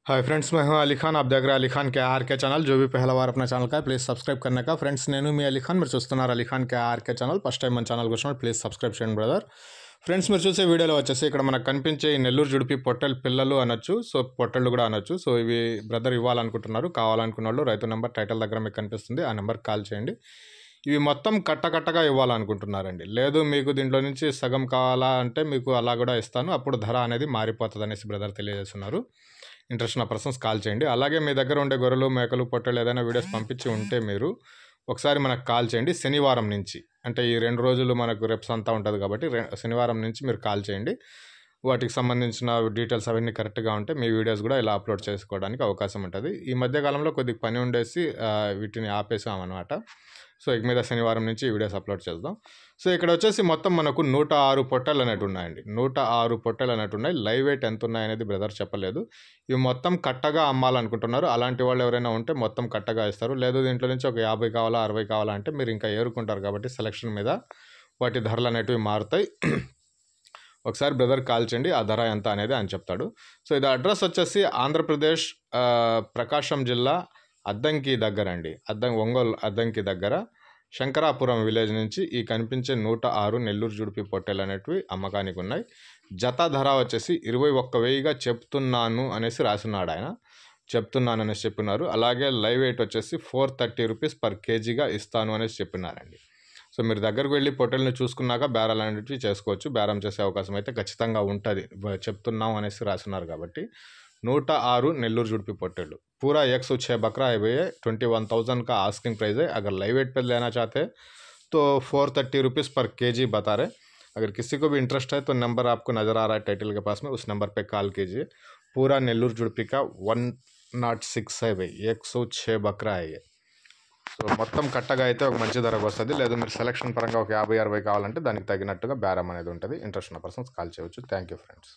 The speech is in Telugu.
हाय फ्रेंड्स, मैं हूं अली खान। आप देख रहे हैं अली खान के आर के ఛానల్। जो भी पहला बार अपना ఛానల్ का है प्लीज़ सब्सक्రైబ్ करने का। ఫ్రెండ్స్, నేను మీ అలీ ఖాన్, మీరు చూస్తున్నారు అలీ ఖాన్ के ఆర్ के ఛానల్। ఫస్ట్ టైం మన ఛానల్కి వచ్చినప్పుడు ప్లీజ్ సబ్స్క్రైబ్ చేయండి బ్రదర్. ఫ్రెండ్స్, మీరు చూసే వీడియోలో వచ్చేసి ఇక్కడ మనకు కనిపించే ఈ నెల్లూరు జుడిపి పొట్టెలు పిల్లలు అనొచ్చు, సో పొట్టెళ్ళు కూడా అనొచ్చు. సో ఇవి బ్రదర్ ఇవ్వాలనుకుంటున్నారు. కావాలనుకున్న వాళ్ళు రైతు నెంబర్ టైటిల్ దగ్గర మీకు కనిపిస్తుంది, ఆ నెంబర్కి కాల్ చేయండి. ఇవి మొత్తం కట్టకట్టగా ఇవ్వాలనుకుంటున్నారండి. లేదు మీకు దీంట్లో నుంచి సగం కావాలా అంటే మీకు అలా కూడా ఇస్తాను, అప్పుడు ధర అనేది మారిపోతుంది అనేసి బ్రదర్ తెలియజేస్తున్నారు. ఇంట్రెస్ట్ ఉన్న పర్సన్స్ కాల్ చేయండి. అలాగే మీ దగ్గర ఉండే గొర్రెలు, మేకలు, పొట్టేలు ఏదైనా వీడియోస్ పంపించి ఉంటే మీరు ఒకసారి మనకు కాల్ చేయండి. శనివారం నుంచి, అంటే ఈ 2 రోజులు మనకు రెప్స్ అంతా ఉంటుంది కాబట్టి శనివారం నుంచి మీరు కాల్ చేయండి. వాటికి సంబంధించిన డీటెయిల్స్ అవన్నీ కరెక్ట్గా ఉంటే మీ వీడియోస్ కూడా ఇలా అప్లోడ్ చేసుకోవడానికి అవకాశం ఉంటుంది. ఈ మధ్యకాలంలో కొద్దిగా పని ఉండేసి వీటిని ఆపేసామన్నమాట. సో ఇక మీద శనివారం నుంచి వీడియోస్ అప్లోడ్ చేద్దాం. సో ఇక్కడ వచ్చేసి మొత్తం మనకు 106 పొట్టెలు అనేవి ఉన్నాయండి. 106 పొట్టెలు అనేవి ఉన్నాయి. లైవ్ వెయిట్ ఎంత ఉన్నాయనేది బ్రదర్ చెప్పలేదు. ఇవి మొత్తం కట్టగా అమ్మాలనుకుంటున్నారు. అలాంటి వాళ్ళు ఎవరైనా ఉంటే మొత్తం కట్టగా ఇస్తారు. లేదు దీంట్లో నుంచి ఒక 50 కావాలా, 60 కావాలా అంటే మీరు ఇంకా ఏరుకుంటారు కాబట్టి సెలక్షన్ మీద వాటి ధరలు అనేటివి మారుతాయి. ఒకసారి బ్రదర్ కాల్ చేయండి, ఆ ధర ఎంత అనేది ఆయన చెప్తాడు. సో ఇది అడ్రస్ వచ్చేసి ఆంధ్రప్రదేశ్ ప్రకాశం జిల్లా అద్దంకి దగ్గర అండి. ఒంగోలు అద్దంకి దగ్గర శంకరాపురం విలేజ్ నుంచి ఈ కనిపించే 106 నెల్లూరు జుడిపి పొట్టెలు అనేటివి అమ్మకానికి ఉన్నాయి. జత ధర వచ్చేసి 21,000గా చెప్తున్నాను అనేసి రాసున్నాడు ఆయన. చెప్తున్నాను అనేసి చెప్పినారు. అలాగే లైవ్ వెయిట్ వచ్చేసి 430 రూపీస్ పర్ కేజీగా ఇస్తాను అనేసి చెప్పినారండి. సో మీరు దగ్గరకు వెళ్ళి పొట్టెల్ని చూసుకున్నాక బేరాలు అనేటివి చేసుకోవచ్చు. బేరం చేసే అవకాశం అయితే ఖచ్చితంగా ఉంటుంది. చెప్తున్నాం అనేసి రాస్తున్నారు కాబట్టి 106 నెల్లూరు जुड़पी पोटेलू पूरा 106 बकरा है भैया। 21,000 का आस्किंग प्राइस है। अगर लाइव वेट पर लेना चाहते हैं तो 430 रुपीज़ पर केजी बता रहे. अगर किसी को भी इंटरेस्ट है तो नंबर आपको नज़र आ रहा है टाइटल के पास में, उस नंबर पे कॉल कीजिए. पूरा नेल्लूर जुड़पी का 106 है भाई, 106 बकरा है ये. సో మొత్తం కట్టగా అయితే ఒక మంచి ధరకు వస్తుంది. లేదు మీరు సెలక్షన్ పరంగా ఒక 50-60 కావాలంటే దానికి తగినట్టుగా బేరం అనేది ఉంటుంది. ఇంట్రెస్ట్ ఉన్న పర్సన్స్ కాల్ చేయవచ్చు. Thank you friends.